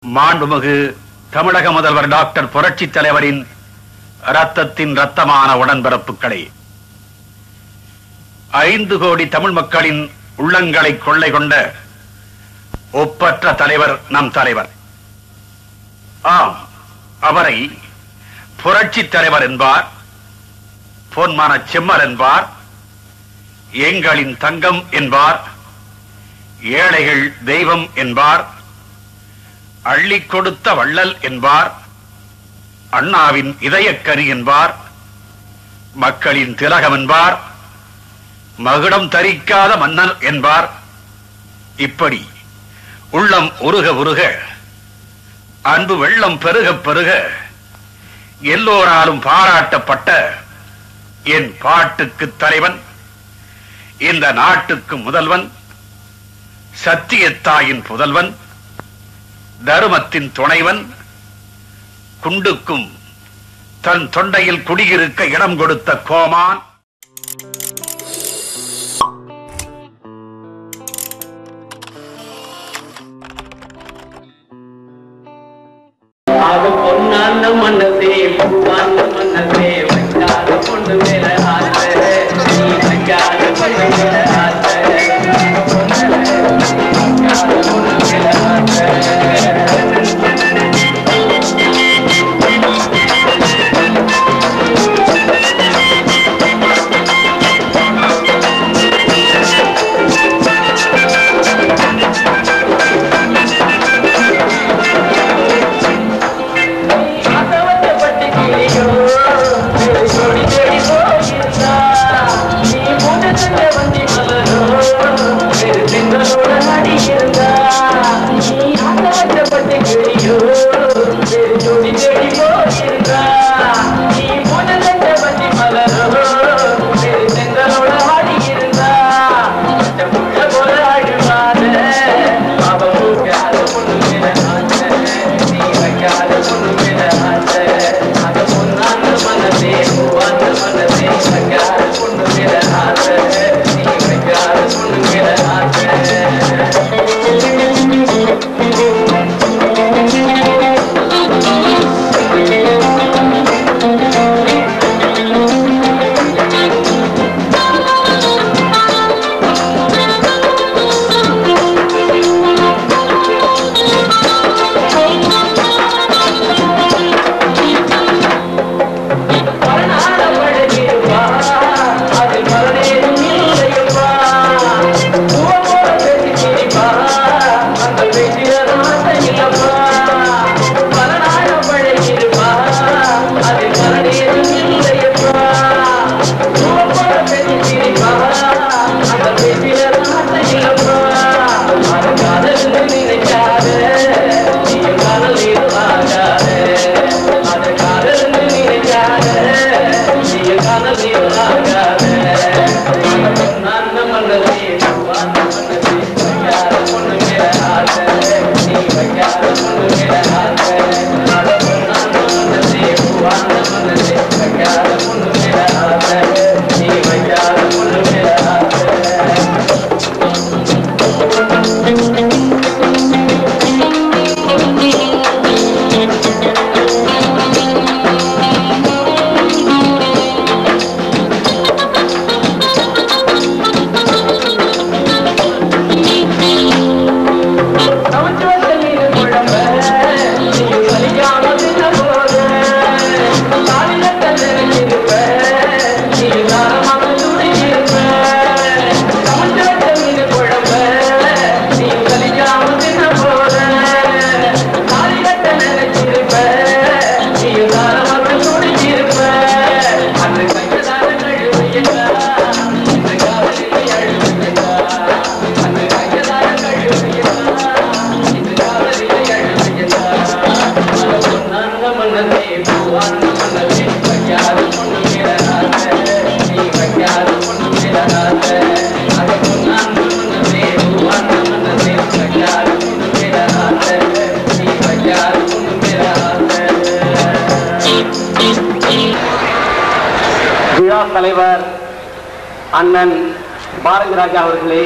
மாண்புமிகு தமிழக முதல்வர் டாக்டர் புரட்சி தலைவரின் ரத்தத்தின் ரத்தமான உடன்பிறப்புகளை 5 கோடி தமிழ் மக்களின் உள்ளங்களை கொள்ளை கொண்ட ஒப்பற்ற தலைவர் நம் தலைவர். ஆம், அவரை புரட்சி தலைவர் என்பார், பொன்மான செம்மல் என்பார், எங்களின் தங்கம் என்பார், ஏழைகள் தெய்வம் என்பார், அள்ளி கொடுத்த வள்ளல் என்பார், அண்ணாவின் இதயக்கனி என்பார், மக்களின் திலகம் என்பார், மகுடம் தரிக்காத மன்னர் என்பார். இப்படி உள்ளம் உருக உருக, அன்பு வெள்ளம் பெருக பெருக, எல்லோராலும் பாராட்டப்பட்ட என் பாட்டுக்கு தலைவன், இந்த நாட்டுக்கு முதல்வன், சத்தியத்தாயின் புதல்வன், தருமத்தின் துணைவன், குண்டுக்கும் தன் தொண்டையில் குடியிருக்க இடம் கொடுத்த கோமான், அது பொன்னான மனசே பூவான மனசே வைக்காத பொண்ணு மேல ஆசை, நீ வைக்காத பொண்ணு மேல ஆசை, வைக்காத பொண்ணு மேல ஆசை. தலைவர் அண்ணன் பாரதி ராஜா அவர்களே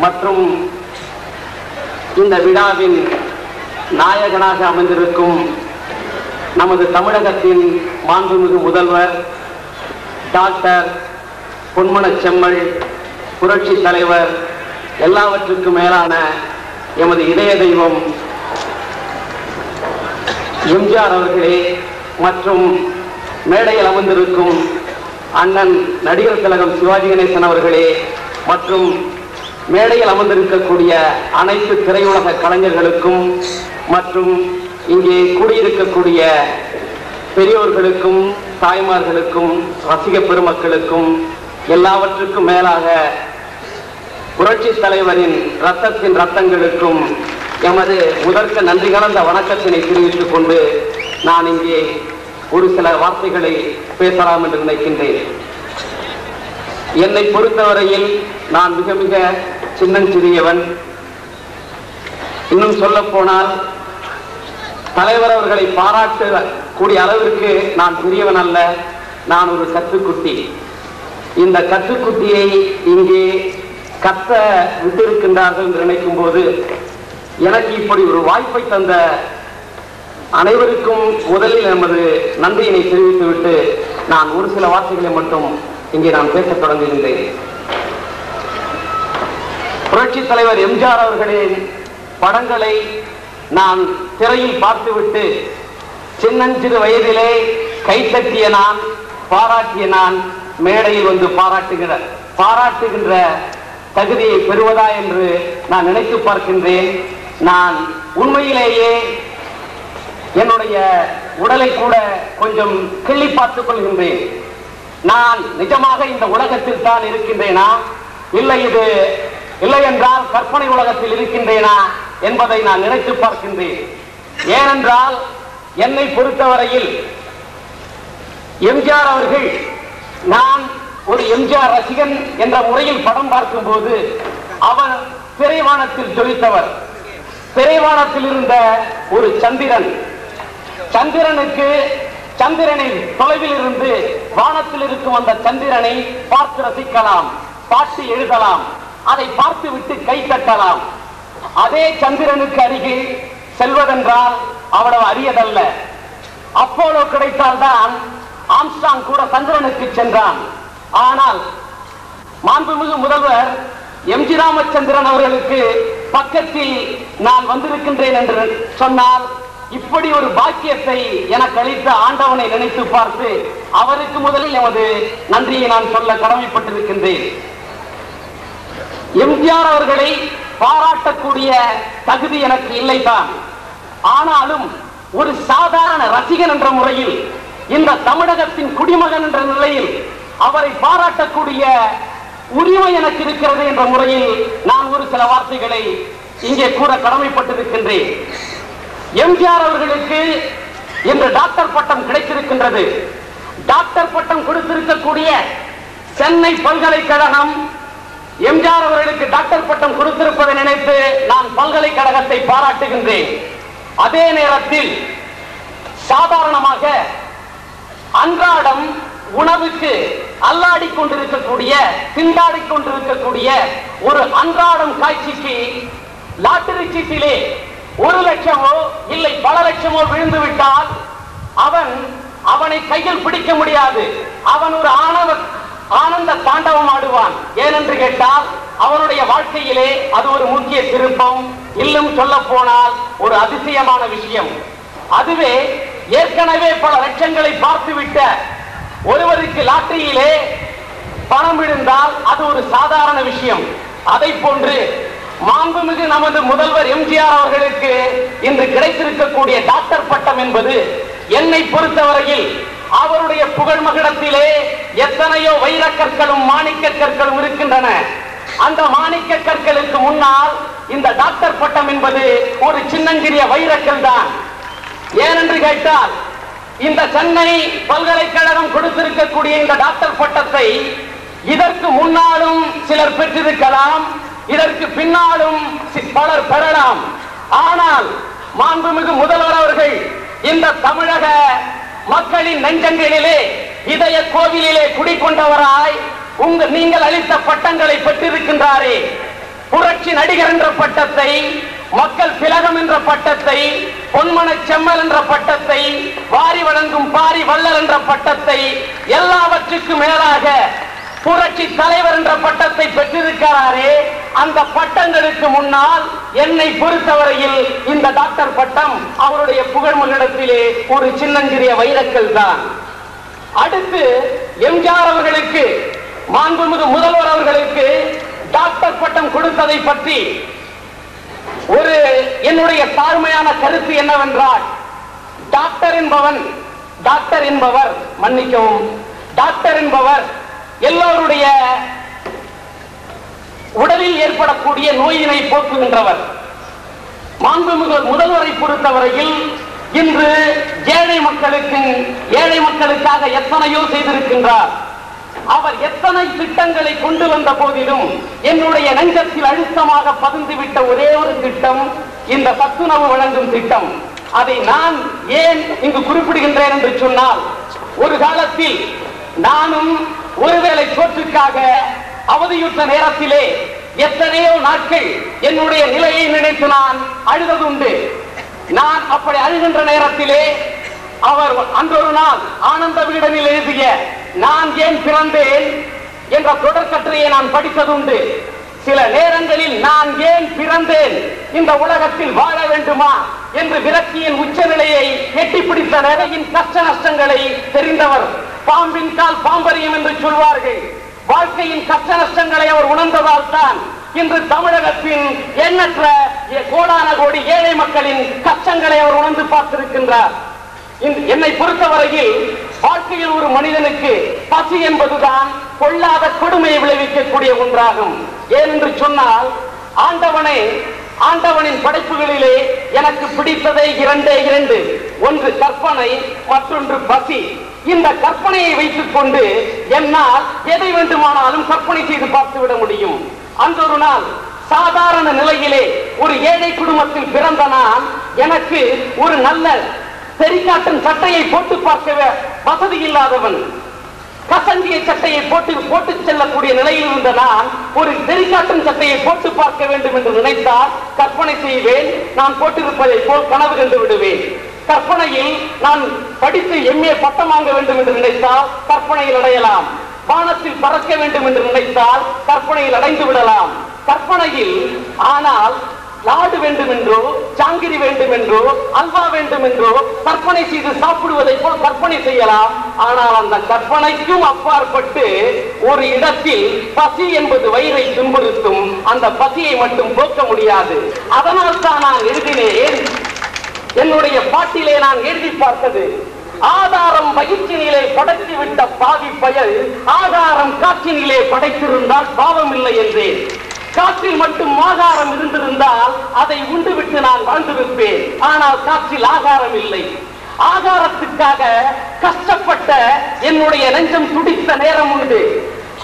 மற்றும் இந்த விழாவின் நாயகனாக அமைந்திருக்கும் நமது தமிழகத்தின் மாண்புமிகு முதல்வர் டாக்டர் பொன்மனச்செம்மல் புரட்சி தலைவர், எல்லாவற்றுக்கும் மேலான எமது இதய தெய்வம் எம்ஜிஆர் அவர்களே மற்றும் மேடையில் அமர்ந்திருக்கும் அண்ணன் நடிகர் திலகம் சிவாஜி கணேசன் அவர்களே மற்றும் மேடையில் அமர்ந்திருக்கக்கூடிய அனைத்து திரையுலக கலைஞர்களுக்கும் மற்றும் இங்கே கூடியிருக்கக்கூடிய பெரியோர்களுக்கும் தாய்மார்களுக்கும் ரசிக பெருமக்களுக்கும் எல்லாவற்றுக்கும் மேலாக புரட்சி தலைவரின் ரத்தத்தின் ரத்தங்களுக்கும் எமது முதற்க நன்றி கலந்த வணக்கத்தினை தெரிவித்துக் கொண்டு நான் இங்கே ஒரு சில வார்த்தைகளை பேசலாம் என்று நினைக்கின்றேன். என்னை பொறுத்தவரையில் நான் மிக மிக சின்னஞ்சிறியவன். இன்னும் சொல்ல போனால் தலைவர் அவர்களை பாராட்டக்கூடிய அளவிற்கு நான் பெரியவன் அல்ல, நான் ஒரு கற்றுக்குட்டி. இந்த கற்றுக்குட்டியை இங்கே கத்த விட்டிருக்கின்றார்கள் என்று நினைக்கும் போது எனக்கு இப்படி ஒரு வாய்ப்பை தந்த அனைவருக்கும் முதலில் நமது நன்றியினை தெரிவித்துவிட்டு நான் ஒரு சில வார்த்தைகளை மட்டும் இங்கே நான் பேசத் தொடங்குகின்றேன். புரட்சி தலைவர் எம்ஜிஆர் அவர்களின் படங்களை நான் திரையில் பார்த்துவிட்டு சின்னஞ்சிறு வயதிலே கைத்தட்டிய நான், பாராட்டிய நான் மேடையில் வந்து பாராட்டுகின்ற தகுதியை பெறுவதா என்று நான் நினைத்து பார்க்கின்றேன். நான் உண்மையிலேயே என்னுடைய உடலை கூட கொஞ்சம் கிள்ளி பார்த்துக் கொள்கின்றேன். நான் நிஜமாக இந்த உலகத்தில் தான் இருக்கின்றேனா, இல்லை என்றால் கற்பனை உலகத்தில் இருக்கின்றேனா என்பதை நான் நினைத்து பார்க்கின்றேன். ஏனென்றால் என்னை பொறுத்தவரையில் எம்ஜிஆர் அவர்கள், நான் ஒரு எம்ஜிஆர் ரசிகன் என்ற முறையில் படம் பார்க்கும் போது அவர் திரைவானத்தில் ஜொலித்தவர். திரைவானத்தில் இருந்த ஒரு சந்திரனை தொலைவில் இருந்து வானத்தில் இருக்கும் அந்த சந்திரனை பார்த்து ரசிக்கலாம், பாட்டு எழுதலாம், அதை பார்த்து விட்டு கை தட்டலாம். அதே சந்திரனுக்கு அருகில் செல்வதென்றால் அவ்வளவு அரியதல்ல. அப்போலோ கிடைத்தால்தான் ஆம்ஸ்ட்ராங் கூட சந்திரனுக்கு சென்றான். ஆனால் மாண்புமிகு முதல்வர் எம்ஜி ராமச்சந்திரன் அவர்களுக்கு பக்கத்தில் நான் வந்திருக்கின்றேன் என்று சொன்னால், இப்படி ஒரு பாக்கியத்தை எனக்கு அளித்த ஆண்டவனை நினைத்து பார்த்து அவருக்கு முதலில் எமது நன்றியை நான் சொல்ல கடமைப்பட்டிருக்கின்றேன். எம்ஜிஆர் அவர்களை பாராட்டக்கூடிய தகுதி எனக்கு இல்லைதான். ஆனாலும் ஒரு சாதாரண ரசிகன் என்ற முறையில், இந்த தமிழகத்தின் குடிமகன் என்ற நிலையில் அவரை பாராட்டக்கூடிய உரிமை எனக்கு இருக்கிறது என்ற முறையில் நான் ஒரு சில வார்த்தைகளை இங்கே கூற கடமைப்பட்டிருக்கின்றேன். எம்ஜிஆர் அவர்களுக்கு இன்று டாக்டர் பட்டம் கிடைத்திருக்கின்றது. டாக்டர் பட்டம் கொடுத்திருக்கக்கூடிய சென்னை பல்கலைக்கழகம் எம்ஜிஆர் அவர்களுக்கு டாக்டர் பட்டம் கொடுத்திருப்பதை நினைத்து நான் பல்கலைக்கழகத்தை பாராட்டுகின்றேன். அதே நேரத்தில் சாதாரணமாக அன்றாடம் உணவுக்கு அல்லாடி கொண்டிருக்கக்கூடிய, திண்டாடி கொண்டிருக்கக்கூடிய ஒரு அன்றாடம் காட்சிக்கு லாட்டரி சீட்டிலே 1 லட்சமோ இல்லை பல லட்சமோ விழுந்து விட்டால் அவனை கையில் பிடிக்க முடியாது. அவன் ஒரு ஆனந்த தாண்டவம் ஆடுவான். ஏனென்று கேட்டால் அவனுடைய வாழ்க்கையிலே அது ஒரு முக்கிய திருப்பம், இன்னும் சொல்ல போனால் ஒரு அதிசயமான விஷயம். அதுவே ஏற்கனவே பல லட்சங்களை பார்த்துவிட்ட ஒருவருக்கு லாட்டரியிலே பணம் விழுந்தால் அது ஒரு சாதாரண விஷயம். அதை போன்று மாண்புமிகு நமது முதல்வர் எம்ஜிஆர் அவர்களுக்கு இன்று கிடைத்திருக்கக்கூடிய டாக்டர் பட்டம் என்பது என்னை பொறுத்தவரையில் அவருடைய புகழ் மகுடத்திலே எத்தனையோ வைரக்கற்களும் மாணிக்க கற்களும் இருக்கின்றன. அந்த மாணிக்க கற்களுக்கு முன்னால் இந்த டாக்டர் பட்டம் என்பது ஒரு சின்னஞ்சிறிய வைரக்கல் தான். ஏனென்று கேட்டால் இந்த சென்னை பல்கலைக்கழகம் கொடுத்திருக்கக்கூடிய இந்த டாக்டர் பட்டத்தை இதற்கு முன்னாலும் சிலர் பெற்றிருக்கலாம், இதற்கு பின்னாலும் பலர் பெறலாம். ஆனால் மாண்புமிகு முதல்வர் அவர்கள் இந்த தமிழக மக்களின் நெஞ்சங்களிலே, இதய கோவிலிலே குடிக்கொண்டவராய் நீங்கள் அளித்த பட்டங்களை பெற்றிருக்கின்றாரே. புரட்சி நடிகர் என்ற பட்டத்தை, மக்கள் திலகம் என்ற பட்டத்தை, பொன்மன செம்மல் என்ற பட்டத்தை, வாரி வழங்கும் பாரி வள்ளல் என்ற பட்டத்தை, எல்லாவற்றுக்கும் மேலாக புரட்சி தலைவர் என்ற பட்டத்தை பெற்றிருக்கிறாரே, அந்த பட்டங்களுக்கு முன்னால் என்னை பொறுத்தவரையில் இந்த டாக்டர் பட்டம் அவருடைய புகழ்மகளிடத்திலே ஒரு சின்னஞ்சிறிய வைரக்கல் தான். அடுத்து எம்ஜிஆர் அவர்களுக்கு, மாண்புமிகு முதல்வர் அவர்களுக்கு டாக்டர் பட்டம் கொடுத்ததை பற்றி ஒரு என்னுடைய தாழ்மையான கருத்து என்னவென்றால், டாக்டர் என்பவர் மன்னிக்கவும், டாக்டர் என்பவர் எல்லோருடைய உடலில் ஏற்படக்கூடிய நோயினை போக்குகின்றவர். மாண்புமிகு முதல்வரை பொறுத்தவரையில் இன்று ஏழை மக்களுக்காக எத்தனையோ செய்திருக்கின்றார். அவர் எத்தனை திட்டங்களை கொண்டு வந்த போதிலும் என்னுடைய நெஞ்சத்தில் அழுத்தமாக பதிந்துவிட்ட ஒரே ஒரு திட்டம் இந்த சத்துணவு வழங்கும் திட்டம். அதை நான் ஏன் இங்கு குறிப்பிடுகின்றேன் என்று சொன்னால், ஒரு காலத்தில் நானும் ஒருவேளை சோற்றுக்காக அவதியுற்ற நேரத்திலே எத்தனையோ நாட்கள் என்னுடைய நிலையை நினைத்து நான் அழுததுண்டு. நான் அப்படி அழுகின்ற நேரத்திலே அவர் அன்றொரு நாள் ஆனந்த விகடனில் எழுதிய நான் ஏன் பிறந்தேன் என்ற தொடர்கட்டுரையை நான் படித்ததுண்டு. சில நேரங்களில் நான் ஏன் பிறந்தேன், இந்த உலகத்தில் வாழ வேண்டுமா என்று விரக்தியின் உச்சநிலையை எட்டிப்பிடித்த நிலையின் கஷ்ட நஷ்டங்களை தெரிந்தவர். பாம்பின் கால் பாம்பரியம் என்று சொல்வார்கள். வாழ்க்கையின் கஷ்ட நஷ்டங்களை அவர் உணர்ந்ததால் தான் இன்று தமிழகத்தின் எண்ணற்ற கோடான கோடி ஏழை மக்களின் கஷ்டங்களை அவர் உணர்ந்து பார்த்திருக்கின்றார். என்னை பொறுத்தவரையில் வாழ்க்கையில் ஒரு மனிதனுக்கு பசி என்பதுதான் கொள்ளாத கொடுமையை விளைவிக்கக்கூடிய ஒன்றாகும். ஏனென்று சொன்னால், ஆண்டவனின் படைப்புகளிலே எனக்கு பிடித்ததே இரண்டு. ஒன்று கற்பனை, மற்றொன்று பசி. இந்த கற்பனையை வைத்துக் கொண்டு என்னால் எதை வேண்டுமானாலும் கற்பனை செய்து பார்த்துவிட முடியும். அன்றொரு நாள் சாதாரண நிலையிலே ஒரு ஏழை குடும்பத்தில் பிறந்த நான், எனக்கு ஒரு நல்ல தெரிக்காட்டும் சட்டையை போட்டு பார்க்க வசதி இல்லாதவன், கசங்கிய சட்டையை போட்டு செல்லக்கூடிய நிலையில் இருந்த நான் ஒரு தெரிக்காட்டும் சட்டையை போட்டு பார்க்க வேண்டும் என்று நினைத்தால் கற்பனை செய்வேன். நான் போட்டிருப்பதை போல் கனவு கண்டு விடுவேன். கற்பனையில் நான் படித்து MA பட்டம் வாங்க வேண்டும் என்று நினைத்தால் கற்பனையில் அடையலாம். வானத்தில் பறக்க வேண்டும் என்று நினைத்தால் கற்பனையில் அடைந்து விடலாம். கற்பனையில் ஆனால் லாடு வேண்டும் என்றோ, ஜாங்கிரி வேண்டும் என்றோ, அல்வா வேண்டும் என்றோ கற்பனை செய்து சாப்பிடுவதை போல் கற்பனை செய்யலாம். ஆனால் அந்த கற்பனைக்கும் அப்பாற்பட்டு ஒரு இடத்தில் பசி என்பது வயிறை துன்புறுத்தும். அந்த பசியை மட்டும் போக்க முடியாது. அதனால் தான் நான் எழுதினேன். என்னுடைய பாட்டிலே நான் எழுதி பார்த்தது, ஆதாரம் வயிற்றினிலே படைத்துவிட்ட பாவி பயல் ஆதாரம் காற்றினிலே படைத்திருந்தால் பாவம் இல்லை என்றேன். காற்றில் மட்டும் ஆகாரம் இருந்திருந்தால் அதை உண்டுவிட்டு நான் வாழ்ந்திருப்பேன். ஆனால் காற்றில் ஆகாரம் இல்லை. ஆகாரத்துக்காக கஷ்டப்பட்ட என்னுடைய நெஞ்சம் துடித்த நேரம் உண்டு.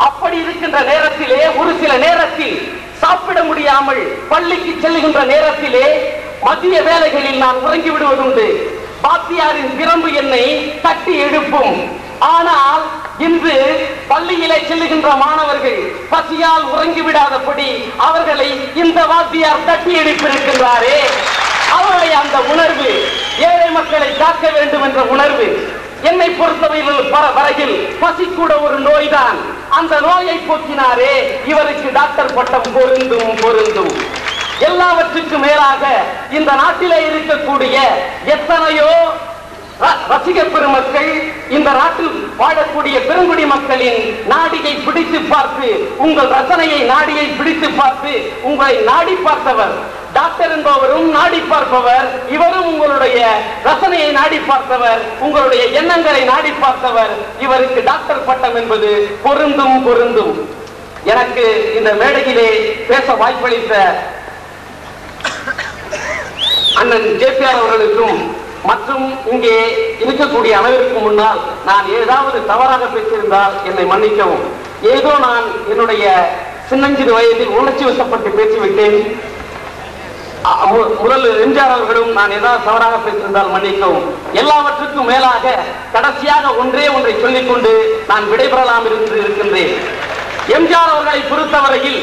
அப்படி இருக்கின்ற நேரத்திலே ஒரு சில நேரத்தில் சாப்பிட முடியாமல் பள்ளிக்கு செல்கின்ற நேரத்திலே மதிய வேளைகளில் நான் உறங்கி விடுவதுண்டு. பாத்தியாரின் பிரம்பு என்னை தட்டி எழுப்பும். ஆனால் இன்று பள்ளியிலே செல்லுகின்ற மாணவர்கள் பசியால் உறங்கிவிடாதபடி அவர்களை இந்த வாத்தியார் தட்டி எழுப்பியிருக்கின்றாரே, அவருடைய அந்த உணர்வு, ஏழை மக்களை காக்க வேண்டும் என்ற உணர்வு. என்னை பொறுத்தவரையில் பசி கூட ஒரு நோய்தான். அந்த நோயை போக்கினாரே, இவருக்கு டாக்டர் பட்டம் பொருந்தும். எல்லாவற்றுக்கும் மேலாக இந்த நாட்டிலே இருக்கக்கூடிய எத்தனையோ ரசிக பெருமக்கள், இந்த நாட்டில் வாழக்கூடிய பெருங்குடி மக்களின் நாடியை பிடித்து பார்த்து, உங்கள் ரசனையை நாடியை பிடித்து பார்த்து உங்களை நாடி பார்த்தவர் டாக்டர் என்பவரும் நாடி பார்ப்பவர். இவரும் உங்களுடைய ரசனையை நாடி பார்த்தவர், உங்களுடைய எண்ணங்களை நாடி பார்த்தவர். இவருக்கு டாக்டர் பட்டம் என்பது பொருந்தும். எனக்கு இந்த மேடையிலே பேச வாய்ப்பளித்த அண்ணன் JPR அவர்களுக்கும் மற்றும் இங்கே இருக்கக்கூடிய அனைவருக்கும் முன்னால் நான் ஏதாவது தவறாக பேசியிருந்தால் என்னை மன்னிக்கவும். ஏதோ நான் என்னுடைய சின்னஞ்சிறு வயதில் உணர்ச்சி வசப்பட்டு பேசிவிட்டேன். முதல் எம்ஜிஆர் அவர்களும் நான் ஏதாவது தவறாக பேசியிருந்தால் மன்னிக்கவும். எல்லாவற்றுக்கும் மேலாக கடைசியாக ஒன்றை சொல்லிக்கொண்டு நான் விடைபெறலாம் என்று இருக்கின்றேன். எம்ஜிஆர் அவர்களை பொறுத்தவரையில்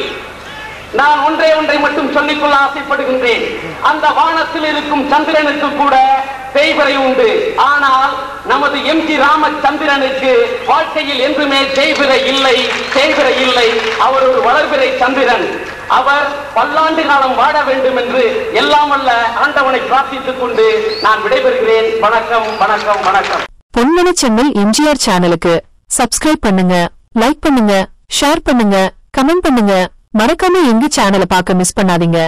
நான் ஒன்றை மட்டும் சொல்லிக்கொள்ள ஆசைப்படுகின்றேன். அந்த வானத்தில் இருக்கும் சந்திரனுக்கு கூட தேய்பிறை உண்டு. ஆனால் நமது எம்.ஜி. ராமச்சந்திரனுக்கு வாழ்க்கையில் என்றுமே தேய்பிறை இல்லை. அவர் ஒரு வளர்பிறை சந்திரன். அவர் பல்லாண்டு காலம் வாழ வேண்டும் என்று எல்லாம் வல்ல ஆண்டவனை பிரார்த்தித்துக் கொண்டு நான் விடைபெறுகிறேன். வணக்கம் வணக்கம் வணக்கம். பொன்மன செம்மல் எம்ஜிஆர் சேனலுக்கு சப்ஸ்கிரைப் பண்ணுங்க, லைக் பண்ணுங்க, ஷேர் பண்ணுங்க, கமெண்ட் பண்ணுங்க. மறக்காம எங்க சேனலை பார்க்க மிஸ் பண்ணாதீங்க.